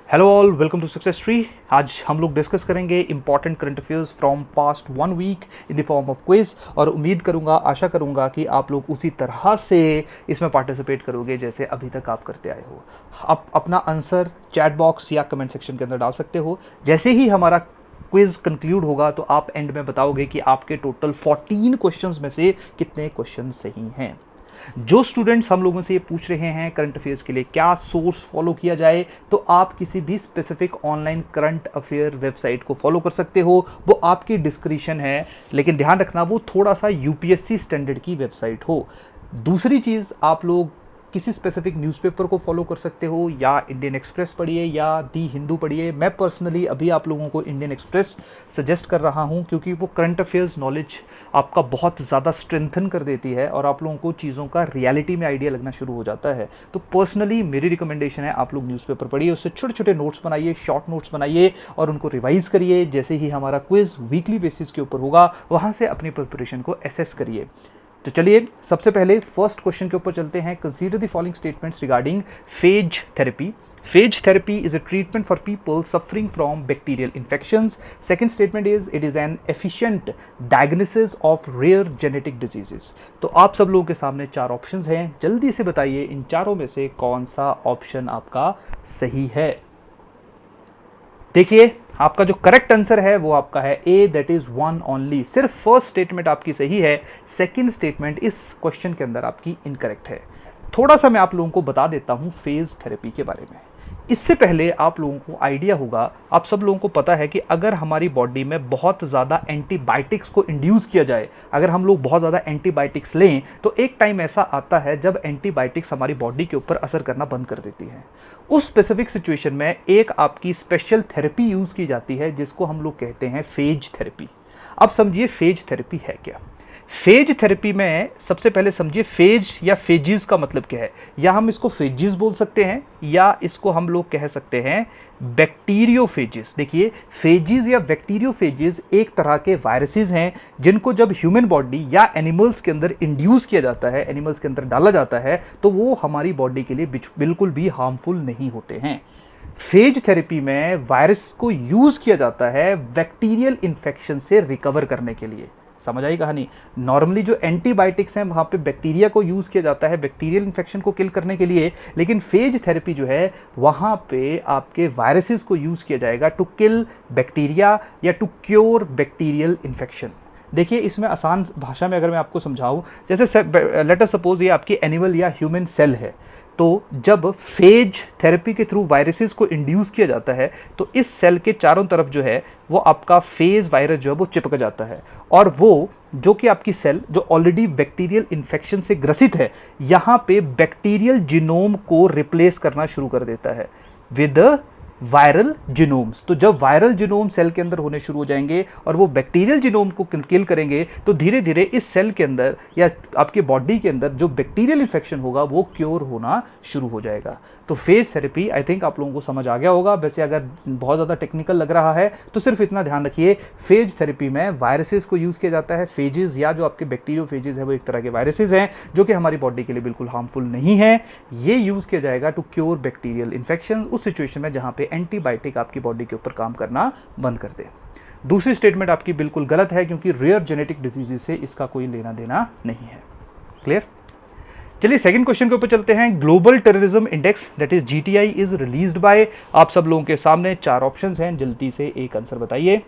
Hello all, welcome to Success Tree. आज हम लोग डिस्कस करेंगे important current affairs from past 1 week in the form of quiz. और उम्मीद करूंगा, आशा करूंगा कि आप लोग उसी तरह से इसमें पार्टिसिपेट करोगे जैसे अभी तक आप करते आए हो। आप अपना आंसर चैट बॉक्स या कमेंट सेक्शन के अंदर डाल सकते हो। जैसे ही हमारा क्विज कंक्लूड होगा तो आप एंड में बताओगे कि आपके टोटल 14 क्वेश्चंस में से कितने क्वेश्चन सही हैं। जो स्टूडेंट्स हम लोगों से ये पूछ रहे हैं करंट अफेयर्स के लिए क्या सोर्स फॉलो किया जाए, तो आप किसी भी specific online current affair website को फॉलो कर सकते हो। वो आपकी डिस्क्रिप्शन है, लेकिन ध्यान रखना वो थोड़ा सा यूपीएससी स्टैंडर्ड की वेबसाइट हो। दूसरी चीज़, आप लोग किसी स्पेसिफिक न्यूज़पेपर को फॉलो कर सकते हो, या इंडियन एक्सप्रेस पढ़िए या दी हिंदू पढ़िए। मैं पर्सनली अभी आप लोगों को इंडियन एक्सप्रेस सजेस्ट कर रहा हूं, क्योंकि वो करंट अफेयर्स नॉलेज आपका बहुत ज़्यादा स्ट्रेंथन कर देती है और आप लोगों को चीज़ों का रियलिटी में आइडिया लगना शुरू हो जाता है। तो पर्सनली मेरी रिकमेंडेशन है आप लोग न्यूज़पेपर पढ़िए, उससे छोटे छोटे नोट्स बनाइए, शॉर्ट नोट्स बनाइए और उनको रिवाइज करिए। जैसे ही हमारा क्विज वीकली बेसिस के ऊपर होगा, वहाँ से अपनी प्रिपरेशन को एसेस करिए। तो चलिए सबसे पहले फर्स्ट क्वेश्चन के ऊपर चलते हैं। Consider the following statements regarding phage therapy. Phage therapy is a treatment for people suffering from bacterial infections. Second statement is it is an efficient diagnosis of rare genetic diseases. तो आप सब लोगों के सामने चार ऑप्शंस हैं, जल्दी से बताइए इन चारों में से कौन सा ऑप्शन आपका सही है। देखिए, आपका जो करेक्ट आंसर है वो आपका है A, that is one only. सिर्फ फर्स्ट स्टेटमेंट आपकी सही है, सेकंड स्टेटमेंट इस क्वेश्चन के अंदर आपकी इनकरेक्ट है। थोड़ा सा मैं आप लोगों को बता देता हूं फेज थेरेपी के बारे में। इससे पहले आप लोगों को आइडिया होगा, आप सब लोगों को पता है कि अगर हमारी बॉडी में बहुत ज़्यादा एंटीबायोटिक्स को इंड्यूस किया जाए, अगर हम लोग बहुत ज़्यादा एंटीबायोटिक्स लें, तो एक टाइम ऐसा आता है जब एंटीबायोटिक्स हमारी बॉडी के ऊपर असर करना बंद कर देती हैं। उस स्पेसिफिक सिचुएशन में एक आपकी स्पेशल थेरेपी यूज़ की जाती है जिसको हम लोग कहते हैं फेज थेरेपी। अब समझिए फेज थेरेपी है क्या। फेज थेरेपी में सबसे पहले समझिए फेज या फेजिस का मतलब क्या है। या हम इसको फेजिस बोल सकते हैं, या इसको हम लोग कह सकते हैं बैक्टीरियोफेजिस। देखिए, फेजिस या बैक्टीरियोफेजिस एक तरह के वायरसेस हैं जिनको जब ह्यूमन बॉडी या एनिमल्स के अंदर इंड्यूस किया जाता है, एनिमल्स के अंदर डाला जाता है, तो वो हमारी बॉडी के लिए बिल्कुल भी हार्मफुल नहीं होते हैं। फेज थेरेपी में वायरस को यूज किया जाता है बैक्टीरियल इन्फेक्शन से रिकवर करने के लिए। समझ आई कहानी। नॉर्मली जो एंटीबायोटिक्स हैं वहां पे बैक्टीरिया को यूज किया जाता है बैक्टीरियल इन्फेक्शन को किल करने के लिए, लेकिन फेज थेरेपी जो है वहां पे आपके वायरसेस को यूज किया जाएगा टू किल बैक्टीरिया या टू क्योर बैक्टीरियल इन्फेक्शन। देखिए, इसमें आसान भाषा में अगर मैं आपको समझाऊं, जैसे लेट अस सपोज ये आपकी एनिमल या ह्यूमन सेल है, तो जब फेज थेरेपी के थ्रू वायरसेस को इंड्यूस किया जाता है तो इस सेल के चारों तरफ जो है वो आपका फेज वायरस जो है वो चिपक जाता है, और वो जो कि आपकी सेल जो ऑलरेडी बैक्टीरियल इन्फेक्शन से ग्रसित है, यहाँ पे बैक्टीरियल जीनोम को रिप्लेस करना शुरू कर देता है विद वायरल जीनोम्स। तो जब वायरल जीनोम सेल के अंदर होने शुरू हो जाएंगे और वो बैक्टीरियल जीनोम को किल करेंगे, तो धीरे धीरे इस सेल के अंदर या आपके बॉडी के अंदर जो बैक्टीरियल इन्फेक्शन होगा वो क्योर होना शुरू हो जाएगा। तो फेज थेरेपी आई थिंक आप लोगों को समझ आ गया होगा। वैसे अगर बहुत ज़्यादा टेक्निकल लग रहा है तो सिर्फ इतना ध्यान रखिए, फेज थेरेपी में वायरसेस को यूज़ किया जाता है। फेजेस या जो आपके बैक्टीरियोफेजेस है वो एक तरह के वायरसेस हैं जो कि हमारी बॉडी के लिए बिल्कुल हार्मफुल नहीं है। ये यूज़ किया जाएगा टू क्योर बैक्टीरियल इन्फेक्शन उस सिचुएशन में जहाँ पे एंटीबायोटिक आपकी बॉडी के ऊपर काम करना बंद कर दे। दूसरी स्टेटमेंट आपकी बिल्कुल गलत है, क्योंकि रेयर जेनेटिक डिजीजेस से इसका कोई लेना देना नहीं है। क्लियर। चलिए सेकंड क्वेश्चन के ऊपर चलते हैं। Global Terrorism index that is GTI is released by. आप सब लोगों के सामने चार ऑप्शंस हैं, जल्दी से एक आंसर बताइए।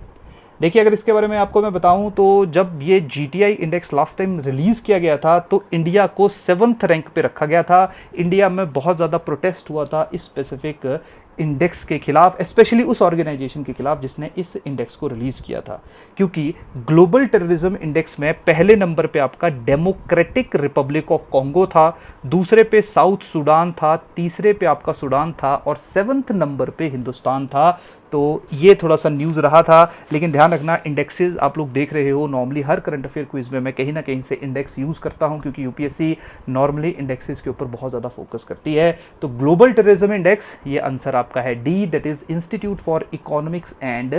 देखिए, अगर इसके बारे में आपको मैं बताऊं तो जब ये GTI index last time release किया गया था तो इंडिया को 7th रैंक पे रखा गया था। इंडिया में बहुत ज़्यादा प्रोटेस्ट हुआ था इस स्पेसिफिक इंडेक्स के खिलाफ, स्पेशली उस ऑर्गेनाइजेशन के खिलाफ जिसने इस इंडेक्स को रिलीज़ किया था, क्योंकि ग्लोबल टेररिज्म इंडेक्स में पहले नंबर पे आपका डेमोक्रेटिक रिपब्लिक ऑफ कॉन्गो था, दूसरे पे साउथ सूडान था, तीसरे पे आपका सूडान था और 7th नंबर पे हिंदुस्तान था। तो ये थोड़ा सा न्यूज़ रहा था, लेकिन ध्यान रखना इंडेक्सेस आप लोग देख रहे हो, नॉर्मली हर करंट अफेयर क्विज में मैं कहीं ना कहीं से इंडेक्स यूज़ करता हूं, क्योंकि यूपीएससी नॉर्मली इंडेक्सेस के ऊपर बहुत ज़्यादा फोकस करती है। तो ग्लोबल टेररिज्म इंडेक्स, ये आंसर आपका है D, that is Institute for Economics and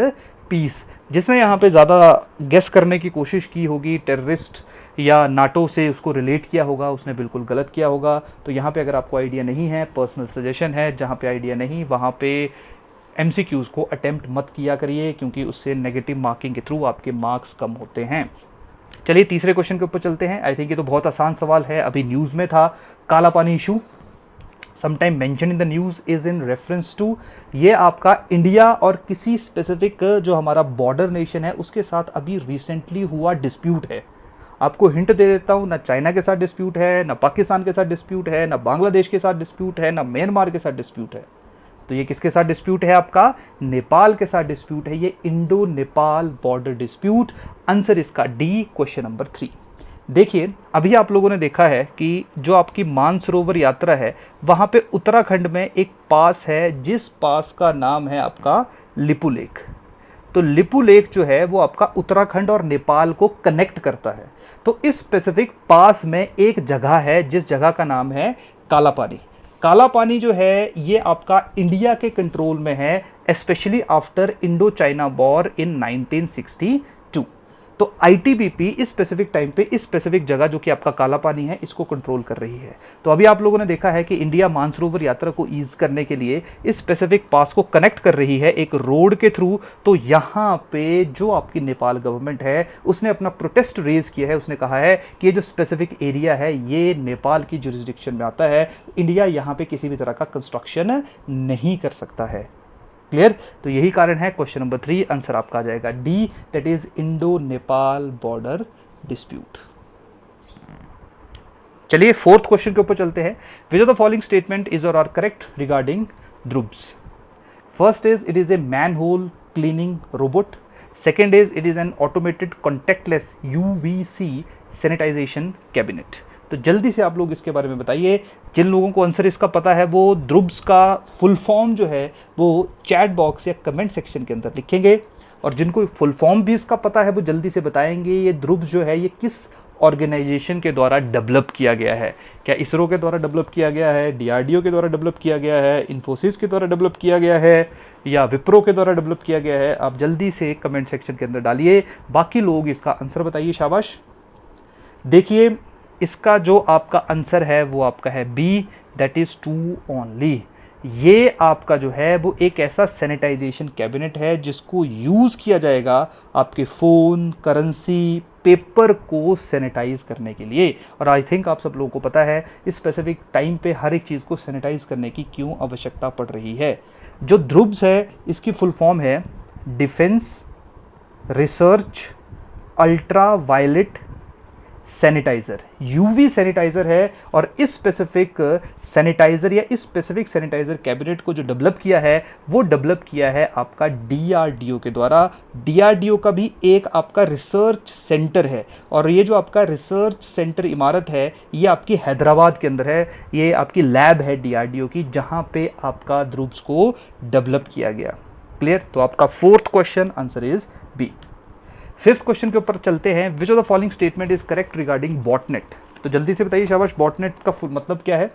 Peace. जिसने यहाँ पे ज़्यादा गेस करने की कोशिश की होगी टेररिस्ट या नाटो से उसको रिलेट किया होगा, उसने बिल्कुल गलत किया होगा। तो यहाँ पे अगर आपको आइडिया नहीं है, पर्सनल सजेशन है, जहाँ पे आइडिया नहीं वहाँ पे एमसीक्यूज़ को अटेम्प्ट मत किया करिए, क्योंकि उससे नेगेटिव मार्किंग के थ्रू आपके मार्क्स कम होते हैं। चलिए तीसरे क्वेश्चन के ऊपर चलते हैं। आई थिंक ये तो बहुत आसान सवाल है, अभी न्यूज़ में था। Kala Pani issue sometime mention in the news is in reference to, ये आपका इंडिया और किसी स्पेसिफिक जो हमारा बॉर्डर नेशन है उसके साथ अभी रिसेंटली हुआ डिस्प्यूट है। आपको हिंट दे देता हूँ, ना चाइना के साथ डिस्प्यूट है, ना पाकिस्तान के साथ डिस्प्यूट है, ना बांग्लादेश के साथ डिस्प्यूट है, ना म्यांमार के साथ डिस्प्यूट है। तो ये किसके साथ डिस्प्यूट है? आपका नेपाल के साथ डिस्प्यूट है। ये Indo Nepal border dispute. Answer इसका डी, क्वेश्चन नंबर 3। देखिए अभी आप लोगों ने देखा है कि जो आपकी मानसरोवर यात्रा है वहाँ पे उत्तराखंड में एक पास है, जिस पास का नाम है आपका लिपू लेक। तो लिपू लेक जो है वो आपका उत्तराखंड और नेपाल को कनेक्ट करता है। तो इस स्पेसिफिक पास में एक जगह है जिस जगह का नाम है काला पानी। काला पानी जो है ये आपका इंडिया के कंट्रोल में है, specially after Indo China war in 1962। तो आईटीबीपी इस स्पेसिफिक टाइम पे इस स्पेसिफिक जगह जो कि आपका काला पानी है इसको कंट्रोल कर रही है। तो अभी आप लोगों ने देखा है कि इंडिया मानसरोवर यात्रा को ईज करने के लिए इस स्पेसिफिक पास को कनेक्ट कर रही है एक रोड के थ्रू। तो यहाँ पे जो आपकी नेपाल गवर्नमेंट है उसने अपना प्रोटेस्ट रेज किया है। उसने कहा है कि ये जो स्पेसिफिक एरिया है ये नेपाल की जुरिस्डिक्शन में आता है, इंडिया यहाँ पे किसी भी तरह का कंस्ट्रक्शन नहीं कर सकता है। क्लियर? तो यही कारण है क्वेश्चन नंबर 3 आंसर आपका आ जाएगा D, that is Indo Nepal border dispute. चलिए फोर्थ क्वेश्चन के ऊपर चलते हैं। Which of the following statement is और आर करेक्ट रिगार्डिंग ध्रुव्स? First is it is a manhole cleaning robot. Second is it is an automated contactless UVC sanitization cabinet. तो जल्दी से आप लोग इसके बारे में बताइए। जिन लोगों को आंसर इसका पता है वो ध्रुव्स का फुल फॉर्म जो है वो चैट बॉक्स या कमेंट सेक्शन के अंदर लिखेंगे, और जिनको फुल फॉर्म भी इसका पता है वो जल्दी से बताएंगे ये ध्रुव्स जो है ये किस ऑर्गेनाइजेशन के द्वारा डेवलप किया गया है। क्या इसरो के द्वारा डेवलप किया गया है, डीआरडीओ के द्वारा डेवलप किया गया है, इन्फोसिस के द्वारा डेवलप किया गया है, या विप्रो के द्वारा डेवलप किया गया है? आप जल्दी से कमेंट सेक्शन के अंदर डालिए, बाकी लोग इसका आंसर बताइए। शाबाश। देखिए इसका जो आपका आंसर है वो आपका है B, that is true only. ये आपका जो है वो एक ऐसा सैनिटाइजेशन कैबिनेट है जिसको यूज़ किया जाएगा आपके फ़ोन, करेंसी, पेपर को सैनिटाइज करने के लिए। और आई थिंक आप सब लोगों को पता है इस स्पेसिफिक टाइम पे हर एक चीज़ को सैनिटाइज करने की क्यों आवश्यकता पड़ रही है। जो ध्रुव्स है इसकी फुल फॉर्म है defence research ultraviolet sanitiser, UV sanitiser है। और इस स्पेसिफिक सैनिटाइजर या इस स्पेसिफिक सैनिटाइजर कैबिनेट को जो डेवलप किया है वो डेवलप किया है आपका डीआरडीओ के द्वारा। डीआरडीओ का भी एक आपका रिसर्च सेंटर है, और ये जो आपका रिसर्च सेंटर इमारत है ये आपकी हैदराबाद के अंदर है। ये आपकी लैब है डीआरडीओ की जहाँ पे आपका ध्रुव्स को डेवलप किया गया। क्लियर? तो आपका fourth question answer is B. Fifth question के ऊपर चलते हैं। Which of the following statement is correct regarding botnet? तो जल्दी से बताइए शाबाश, बॉटनेट का मतलब क्या है?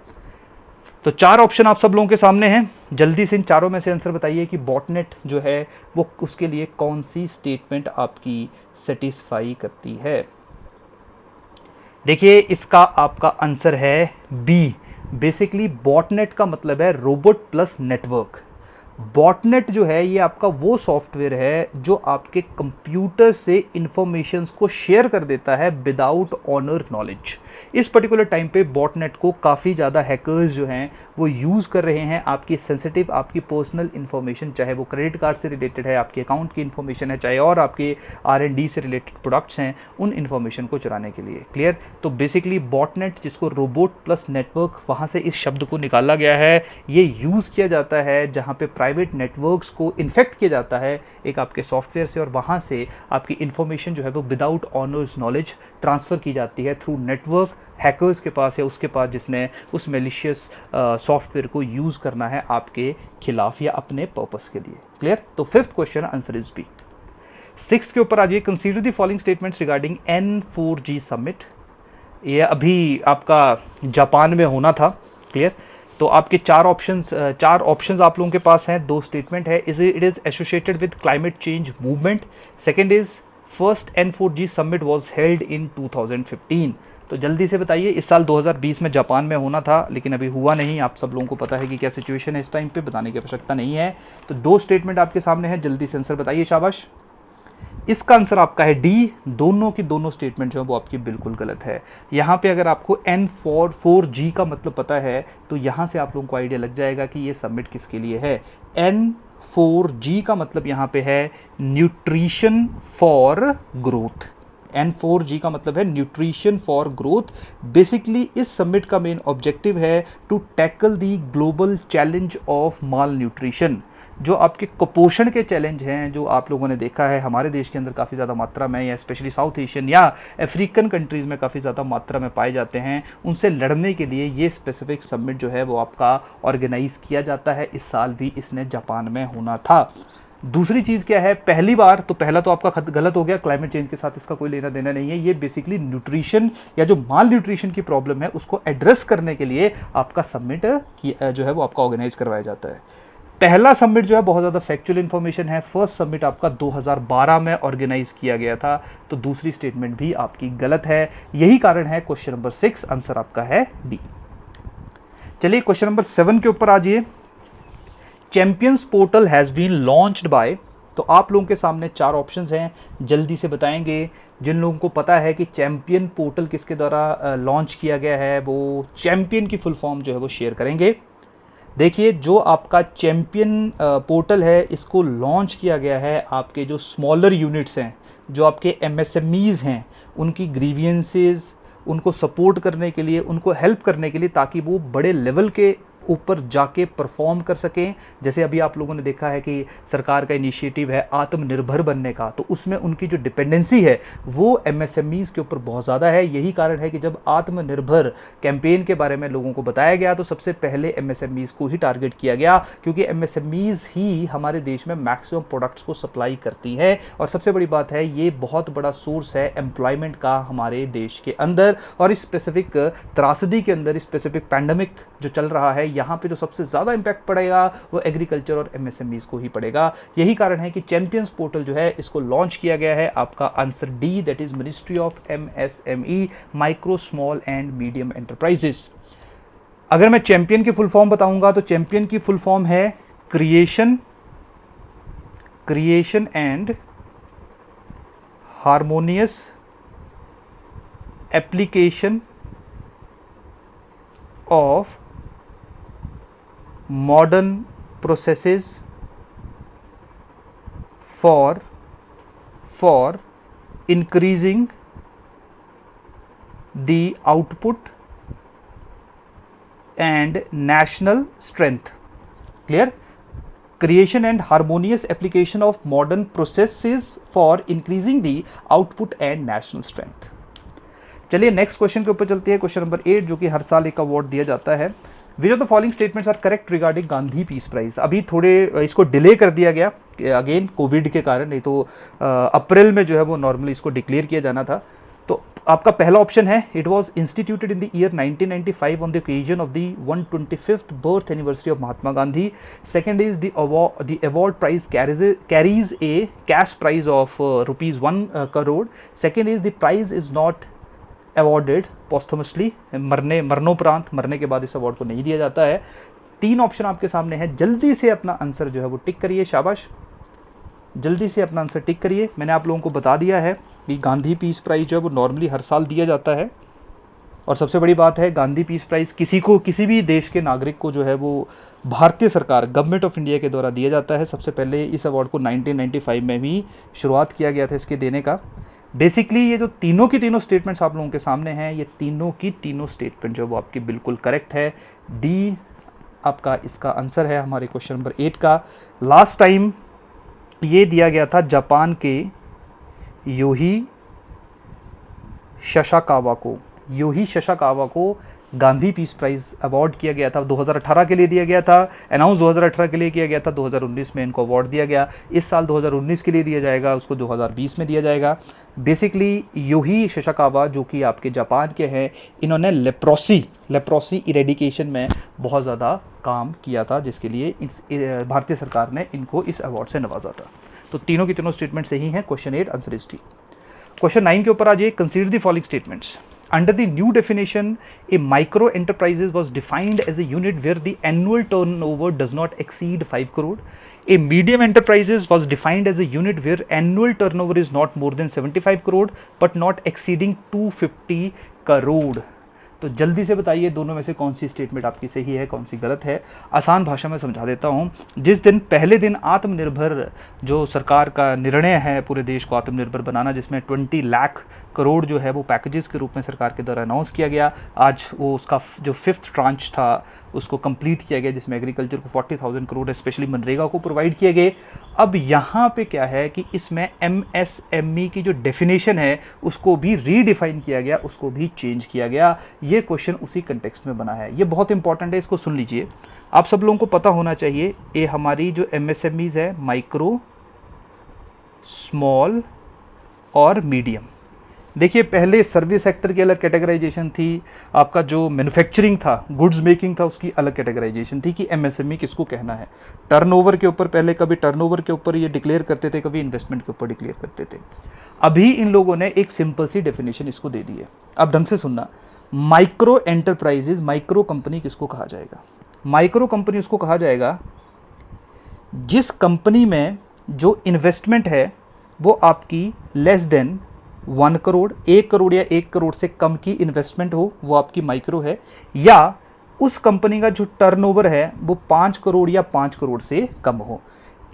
तो 4 ऑप्शन आप सब लोगों के सामने हैं, जल्दी से इन चारों में से आंसर बताइए कि बॉटनेट जो है वो उसके लिए कौन सी स्टेटमेंट आपकी सेटिस्फाई करती है। देखिए इसका आपका आंसर है बी। बेसिकली बॉटनेट का मतलब है रोबोट प्लस नेटवर्क। बॉटनेट जो है ये आपका वो सॉफ्टवेयर है जो आपके कंप्यूटर से इंफॉर्मेशंस को शेयर कर देता है विदाउट ऑनर नॉलेज। इस पर्टिकुलर टाइम पे बॉटनेट को काफ़ी ज़्यादा हैकर्स जो हैं वो यूज़ कर रहे हैं आपकी सेंसिटिव, आपकी पर्सनल इन्फॉर्मेशन, चाहे वो क्रेडिट कार्ड से रिलेटेड है, आपके अकाउंट की इन्फॉर्मेशन है, चाहे और आपके R&D से रिलेटेड प्रोडक्ट्स हैं, उन इन्फॉर्मेशन को चुराने के लिए। क्लियर? तो बेसिकली बॉटनेट, जिसको रोबोट प्लस नेटवर्क, वहाँ से इस शब्द को निकाला गया है, ये यूज़ किया जाता है जहाँ पे प्राइवेट नेटवर्क्स को इन्फेक्ट किया जाता है एक आपके सॉफ्टवेयर से, और वहाँ से आपकी इन्फॉर्मेशन जो है वो विदाउट ऑनर्स नॉलेज ट्रांसफ़र की जाती है थ्रू नेटवर्क हैकर्स के पास या उसके पास जिसने उस मेलिशियस सॉफ्टवेयर को यूज़ करना है आपके खिलाफ या अपने पर्पस के लिए। क्लियर? तो fifth question answer is B. Sixth के ऊपर आ जाइए। Consider the following statements regarding N4G summit. ये अभी आपका जापान में होना था। क्लियर? तो आपके 4 ऑप्शंस आप लोगों के पास हैं। 2 स्टेटमेंट है। It is associated with climate change movement. Second is first N4G summit was held in 2015। तो जल्दी से बताइए। इस साल 2020 में जापान में होना था लेकिन अभी हुआ नहीं। आप सब लोगों को पता है कि क्या सिचुएशन है इस टाइम पे, बताने की आवश्यकता नहीं है। तो 2 स्टेटमेंट आपके सामने है, जल्दी से आंसर बताइए, शाबाश। इसका आंसर आपका है डी। दोनों की दोनों स्टेटमेंट जो है वो आपकी बिल्कुल गलत है। यहाँ पे अगर आपको N4 का मतलब पता है तो यहाँ से आप लोगों को आइडिया लग जाएगा कि ये सबमिट किसके लिए है। N4G का मतलब यहाँ पे है न्यूट्रिशन फॉर ग्रोथ। N4G का मतलब है न्यूट्रिशन फॉर ग्रोथ। बेसिकली इस समिट का मेन ऑब्जेक्टिव है to tackle the global challenge of malnutrition. जो आपके कुपोषण के चैलेंज हैं, जो आप लोगों ने देखा है हमारे देश के अंदर काफ़ी ज़्यादा मात्रा में, या स्पेशली साउथ एशियन या अफ्रीकन कंट्रीज़ में काफ़ी ज़्यादा मात्रा में पाए जाते हैं, उनसे लड़ने के लिए ये स्पेसिफिक समिट जो है वो आपका ऑर्गेनाइज किया जाता है। इस साल भी इसने जापान में होना था। दूसरी चीज़ क्या है, पहली बार तो पहला तो आपका गलत हो गया, क्लाइमेट चेंज के साथ इसका कोई लेना देना नहीं है। ये बेसिकली न्यूट्रिशन या जो माल न्यूट्रिशन की प्रॉब्लम है उसको एड्रेस करने के लिए आपका समिट जो है वो आपका ऑर्गेनाइज करवाया जाता है। पहला समिट जो है बहुत ज़्यादा फैक्चुअल इन्फॉर्मेशन है। फर्स्ट समिट आपका 2012 में ऑर्गेनाइज किया गया था। तो दूसरी स्टेटमेंट भी आपकी गलत है। यही कारण है क्वेश्चन नंबर 6 आंसर आपका है डी। चलिए क्वेश्चन नंबर 7 के ऊपर आ जाइए। Champions portal has been launched by, तो आप लोगों के सामने 4 ऑप्शंस हैं, जल्दी से बताएंगे। जिन लोगों को पता है कि चैंपियन पोर्टल किसके द्वारा लॉन्च किया गया है वो चैंपियन की फुल फॉर्म जो है वो शेयर करेंगे। देखिए, जो आपका चैंपियन पोर्टल है इसको लॉन्च किया गया है आपके जो स्मॉलर यूनिट्स हैं, जो आपके MSMEs हैं, उनकी ग्रीवियंसेस, उनको सपोर्ट करने के लिए, उनको हेल्प करने के लिए, ताकि वो बड़े लेवल के ऊपर जाके परफॉर्म कर सकें। जैसे अभी आप लोगों ने देखा है कि सरकार का इनिशिएटिव है आत्मनिर्भर बनने का, तो उसमें उनकी जो डिपेंडेंसी है वो MSMEs के ऊपर बहुत ज़्यादा है। यही कारण है कि जब आत्मनिर्भर कैंपेन के बारे में लोगों को बताया गया तो सबसे पहले MSMEs को ही टारगेट किया गया, क्योंकि MSMEs ही हमारे देश में मैक्सिमम प्रोडक्ट्स को सप्लाई करती है। और सबसे बड़ी बात है, ये बहुत बड़ा सोर्स है एम्प्लॉयमेंट का हमारे देश के अंदर। और इस स्पेसिफिक त्रासदी के अंदर, इस स्पेसिफिक पैंडमिक जो चल रहा है, यहाँ पे जो सबसे ज़्यादा इंपैक्ट पड़ेगा वो एग्रीकल्चर और MSMEs को ही पड़ेगा। यही कारण है कि चैंपियंस पोर्टल जो है इसको लॉन्च किया गया है। आपका answer D, that is ministry of MSME, micro small and medium enterprises. अगर मैं चैंपियन की फुल फॉर्म बताऊंगा तो चैंपियन की फुल फॉर्म है creation and harmonious application of modern processes for increasing the output and national strength. Clear? Creation and harmonious application of modern processes for increasing the output and national strength. चलिए next question के ऊपर चलते हैं। Question number 8, जो कि हर साल एक award दिया जाता है। Which of the following statements are correct regarding Gandhi peace prize. अभी थोड़े इसको डिले कर दिया गया अगेन कोविड के कारण, नहीं तो अप्रैल में जो है वो नॉर्मली इसको डिक्लेयर किया जाना था। तो आपका पहला ऑप्शन है, it was instituted in the year 1995 on the occasion of the 125th birth anniversary of Mahatma Gandhi. Second is the award prize carries a cash prize of ₹1 crore. Second is the prize is not awarded posthumously, मरणोपरांत, मरने के बाद इस award को नहीं दिया जाता है। 3 ऑप्शन आपके सामने है, जल्दी से अपना आंसर जो है वो टिक करिए, शाबाश, जल्दी से अपना आंसर टिक करिए। मैंने आप लोगों को बता दिया है कि गांधी पीस प्राइज जो है वो नॉर्मली हर साल दिया जाता है। और सबसे बड़ी बात है, गांधी पीस प्राइज किसी भी देश के नागरिक को जो है वो भारतीय सरकार, गवर्नमेंट ऑफ इंडिया के द्वारा दिया जाता है। सबसे पहले इस अवार्ड को 1995 में भी शुरुआत किया गया था इसके देने का। बेसिकली ये जो तीनों की तीनों स्टेटमेंट्स आप लोगों के सामने हैं, ये तीनों की तीनों स्टेटमेंट जो वो आपकी बिल्कुल करेक्ट है। डी आपका इसका आंसर है हमारे क्वेश्चन नंबर 8 का। लास्ट टाइम ये दिया गया था जापान के योही शशाकावा को गांधी पीस प्राइज अवार्ड किया गया था। 2018 के लिए दिया गया था, अनाउंस 2018 के लिए किया गया था, 2019 में इनको अवार्ड दिया गया। इस साल 2019 के लिए दिया जाएगा, उसको 2020 में दिया जाएगा। बेसिकली योही शशाकावा जो कि आपके जापान के हैं, इन्होंने लेप्रोसी इरेडिकेशन में बहुत ज़्यादा काम किया था, जिसके लिए भारतीय सरकार ने इनको इस अवार्ड से नवाजा था। तो तीनों की तीनों स्टेटमेंट सही हैं। Question 8 answer is D. Question 9 के ऊपर आ जाइए। Consider the following statements. Under the new definition, a micro enterprises was defined as a unit where the annual turnover does not exceed 5 crore. A medium enterprises was defined as a unit where annual turnover is not more than 75 crore but not exceeding 250 crore. तो जल्दी से बताइए दोनों में से कौन सी statement आपकी सही है, कौन सी गलत है। आसान भाषा में समझा देता हूँ। जिस दिन पहले दिन आत्मनिर्भर जो सरकार का निर्णय है पूरे देश को आत्मनिर्भर बनाना, जिसमें 20 लाख करोड़ जो है वो पैकेजेस के रूप में सरकार के द्वारा अनाउंस किया गया, आज वो उसका जो 5th ट्रांच था उसको कंप्लीट किया गया, जिसमें एग्रीकल्चर को 40,000 करोड़ स्पेशली मनरेगा को प्रोवाइड किए गए। अब यहाँ पे क्या है कि इसमें MSME की जो डेफिनेशन है उसको भी रीडिफाइन किया गया, उसको भी चेंज किया गया। ये क्वेश्चन उसी कंटेक्स्ट में बना है, ये बहुत इंपॉर्टेंट है, इसको सुन लीजिए। आप सब लोगों को पता होना चाहिए ये हमारी जो MSMEs है, माइक्रो, स्मॉल और मीडियम। देखिए पहले सर्विस सेक्टर की अलग कैटेगराइजेशन थी, आपका जो मैन्युफैक्चरिंग था, गुड्स मेकिंग था, उसकी अलग कैटेगराइजेशन थी कि MSME किसको कहना है। टर्नओवर के ऊपर पहले कभी टर्नओवर के ऊपर ये डिक्लेयर करते थे, कभी इन्वेस्टमेंट के ऊपर डिक्लेयर करते थे। अभी इन लोगों ने एक सिंपल सी डेफिनेशन इसको दे दी है। अब ढंग से सुनना, माइक्रो एंटरप्राइजेज, माइक्रो कंपनी किसको कहा जाएगा? माइक्रो कंपनी उसको कहा जाएगा जिस कंपनी में जो इन्वेस्टमेंट है वो आपकी लेस देन 1 करोड़, 1 करोड़ या 1 करोड़ से कम की इन्वेस्टमेंट हो, वो आपकी माइक्रो है। या उस कंपनी का जो टर्नओवर है वो 5 करोड़ या 5 करोड़ से कम हो।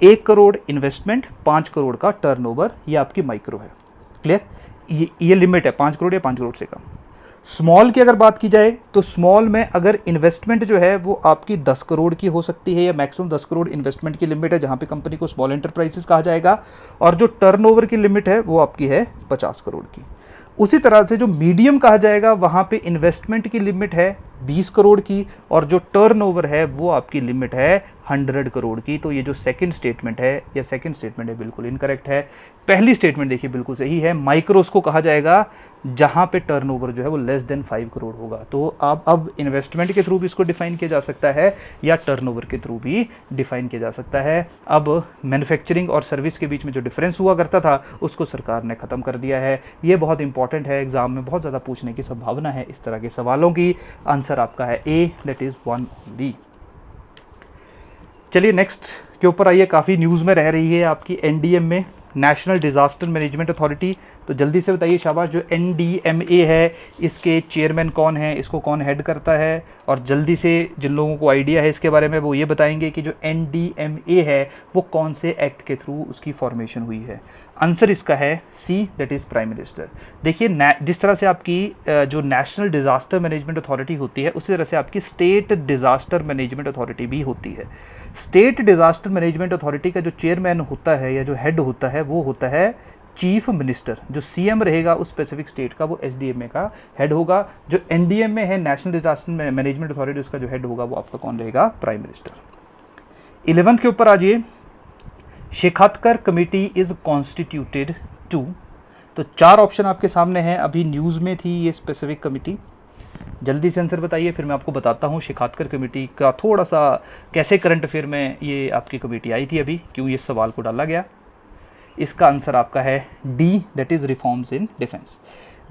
1 करोड़ इन्वेस्टमेंट, 5 करोड़ का टर्नओवर, ये आपकी माइक्रो है। क्लियर? ये लिमिट है 5 करोड़ या 5 करोड़ से कम। स्मॉल की अगर बात की जाए तो स्मॉल में अगर इन्वेस्टमेंट जो है वो आपकी 10 करोड़ की हो सकती है, या मैक्सिमम 10 करोड़ इन्वेस्टमेंट की लिमिट है, जहां पे कंपनी को स्मॉल एंटरप्राइजेस कहा जाएगा। और जो टर्नओवर की लिमिट है वो आपकी है 50 करोड़ की। उसी तरह से जो मीडियम कहा जाएगा वहां पे इन्वेस्टमेंट की लिमिट है 20 करोड़ की, और जो टर्नओवर है वो आपकी लिमिट है 100 करोड़ की। तो ये जो सेकंड स्टेटमेंट है, या सेकंड स्टेटमेंट है, बिल्कुल इनकरेक्ट है। पहली स्टेटमेंट देखिए बिल्कुल सही है, माइक्रोस को कहा जाएगा जहां पे टर्नओवर जो है वो लेस देन 5 करोड़ होगा। तो अब इन्वेस्टमेंट के थ्रू भी इसको डिफाइन किया जा सकता है या टर्नओवर के थ्रू भी डिफाइन किया जा सकता है। अब मैन्युफैक्चरिंग और सर्विस के बीच में जो डिफरेंस हुआ करता था उसको सरकार ने खत्म कर दिया है। ये बहुत इंपॉर्टेंट है, एग्जाम में बहुत ज़्यादा पूछने की संभावना है इस तरह के सवालों की। आंसर आपका है ए, दैट इज 1 ओनली। चलिए नेक्स्ट के ऊपर आइए। काफ़ी न्यूज़ में रह रही है आपकी NDM में, नेशनल डिज़ास्टर मैनेजमेंट अथॉरिटी। तो जल्दी से बताइए शाबाश, जो NDMA है इसके चेयरमैन कौन है, इसको कौन हेड करता है? और जल्दी से जिन लोगों को आइडिया है इसके बारे में वो ये बताएंगे कि जो NDMA है वो कौन से एक्ट के थ्रू उसकी फॉर्मेशन हुई है। आंसर इसका है सी, दैट इज़ प्राइम मिनिस्टर। देखिए जिस तरह से आपकी जो नेशनल डिज़ास्टर मैनेजमेंट अथॉरिटी होती है उसी तरह से आपकी स्टेट डिज़ास्टर मैनेजमेंट अथॉरिटी भी होती है। स्टेट डिज़ास्टर मैनेजमेंट अथॉरिटी का जो चेयरमैन होता है या जो हेड होता है वो होता है चीफ मिनिस्टर। जो CM रहेगा उस स्पेसिफिक स्टेट का वो SDMA का हेड होगा। जो NDMA है, नेशनल डिजास्टर मैनेजमेंट अथॉरिटी, उसका जो हेड होगा वो आपका कौन रहेगा? Prime minister. 11th के ऊपर आ जाइए। शेखातकर कमेटी इज कॉन्स्टिट्यूटेड टू। तो 4 ऑप्शन आपके सामने हैं, अभी न्यूज़ में थी ये स्पेसिफिक कमेटी। जल्दी से आंसर बताइए, फिर मैं आपको बताता हूँ शेखातकर कमेटी का थोड़ा सा कैसे करंट अफेयर में ये आपकी कमेटी आई थी, अभी क्यों ये सवाल को डाला गया। इसका आंसर आपका है D, that is reforms in defence.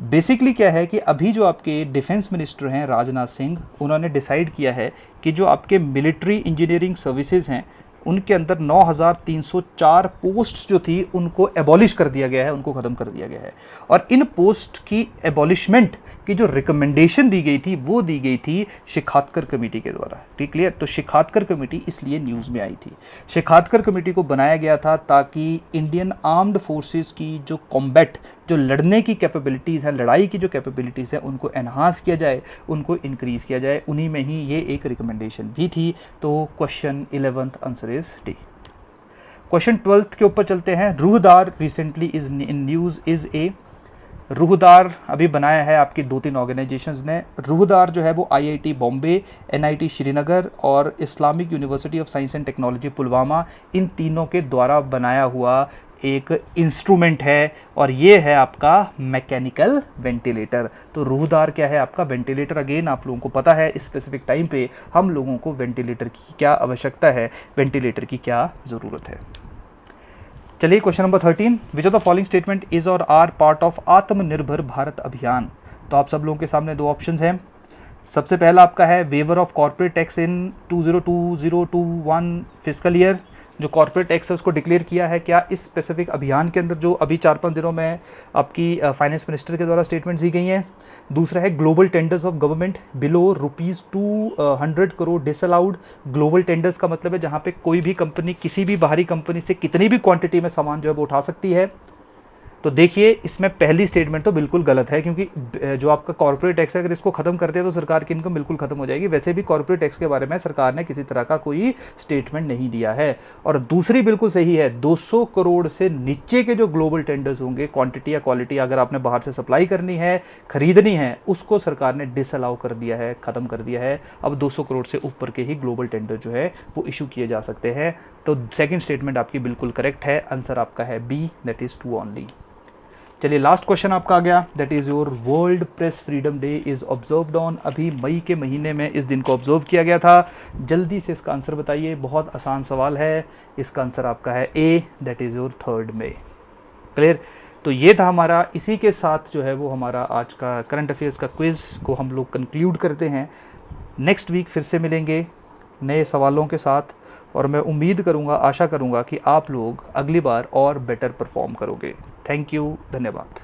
Basically क्या है कि अभी जो आपके डिफेंस मिनिस्टर हैं राजनाथ सिंह, उन्होंने डिसाइड किया है कि जो आपके मिलिट्री इंजीनियरिंग सर्विसेज हैं उनके अंदर 9,304 पोस्ट जो थी उनको एबॉलिश कर दिया गया है, उनको ख़त्म कर दिया गया है। और इन पोस्ट की एबॉलिशमेंट की जो रिकमेंडेशन दी गई थी वो दी गई थी शेखातकर कमेटी के द्वारा। ठीक क्लियर? तो शेखातकर कमेटी इसलिए न्यूज़ में आई थी। शेखातकर कमेटी को बनाया गया था ताकि इंडियन आर्म्ड फोर्सेस की जो कॉम्बैट, जो लड़ने की कैपेबिलिटीज़ हैं, लड़ाई की जो कैपेबिलिटीज़ हैं, उनको एनहांस किया जाए, उनको इंक्रीज़ किया जाए। उन्हीं में ही ये एक रिकमेंडेशन भी थी। तो question 11th answer is D. Question 12th के ऊपर चलते हैं। Ruhdaar recently is in news is A. Ruhdaar अभी बनाया है आपकी 2-3 ऑर्गेनाइजेशंस ने। रूहदार जो है वो IIT बॉम्बे, NIT श्रीनगर और Islamic University of Science and Technology Pulwama, इन तीनों के द्वारा बनाया हुआ एक इंस्ट्रूमेंट है, और ये है आपका मैकेनिकल वेंटिलेटर। तो रूहदार क्या है? आपका वेंटिलेटर। अगेन आप लोगों को पता है इस स्पेसिफिक टाइम पे हम लोगों को वेंटिलेटर की क्या आवश्यकता है, वेंटिलेटर की क्या ज़रूरत है। चलिए question number 13, which of the following statement is और आर पार्ट ऑफ आत्मनिर्भर भारत अभियान। तो आप सब लोगों के सामने दो ऑप्शंस हैं। सबसे पहला आपका है waiver of corporate tax in 2020-21 fiscal year. जो कॉर्पोरेट टैक्स है उसको डिक्लेयर किया है क्या इस स्पेसिफिक अभियान के अंदर जो अभी 4-5 दिनों में आपकी फाइनेंस मिनिस्टर के द्वारा स्टेटमेंट दी गई हैं। दूसरा है global tenders of government below ₹200 crore disallowed. Global tenders का मतलब है जहाँ पे कोई भी कंपनी किसी भी बाहरी कंपनी से कितनी भी क्वांटिटी में सामान जो है वो उठा सकती है। तो देखिए इसमें पहली स्टेटमेंट तो बिल्कुल गलत है, क्योंकि जो आपका कॉर्पोरेट टैक्स है अगर इसको खत्म कर दिया तो सरकार की इनकम बिल्कुल खत्म हो जाएगी। वैसे भी कॉर्पोरेट टैक्स के बारे में सरकार ने किसी तरह का कोई स्टेटमेंट नहीं दिया है। और दूसरी बिल्कुल सही है, 200 करोड़ से नीचे के जो ग्लोबल टेंडर्स होंगे, क्वांटिटी या क्वालिटी अगर आपने बाहर से सप्लाई करनी है, खरीदनी है, उसको सरकार ने डिसअलाउ कर दिया है, खत्म कर दिया है। अब 200 करोड़ से ऊपर के ही ग्लोबल टेंडर जो है वो इशू किए जा सकते हैं। तो सेकेंड स्टेटमेंट आपकी बिल्कुल करेक्ट है, आंसर आपका है B, that is true only. चलिए लास्ट क्वेश्चन आपका आ गया, that is your world press freedom day is observed on. अभी मई के महीने में इस दिन को ऑब्जर्व किया गया था। जल्दी से इसका आंसर बताइए, बहुत आसान सवाल है। इसका आंसर आपका है ए, दैट इज़ योर 3 मई। क्लियर? तो ये था हमारा, इसी के साथ जो है वो हमारा आज का करंट अफेयर्स का क्विज़ को हम लोग कंक्लूड करते हैं। नेक्स्ट वीक फिर से मिलेंगे नए सवालों के साथ, और मैं उम्मीद करूंगा, आशा करूंगा कि आप लोग अगली बार और बेटर परफॉर्म करोगे। थैंक यू, धन्यवाद।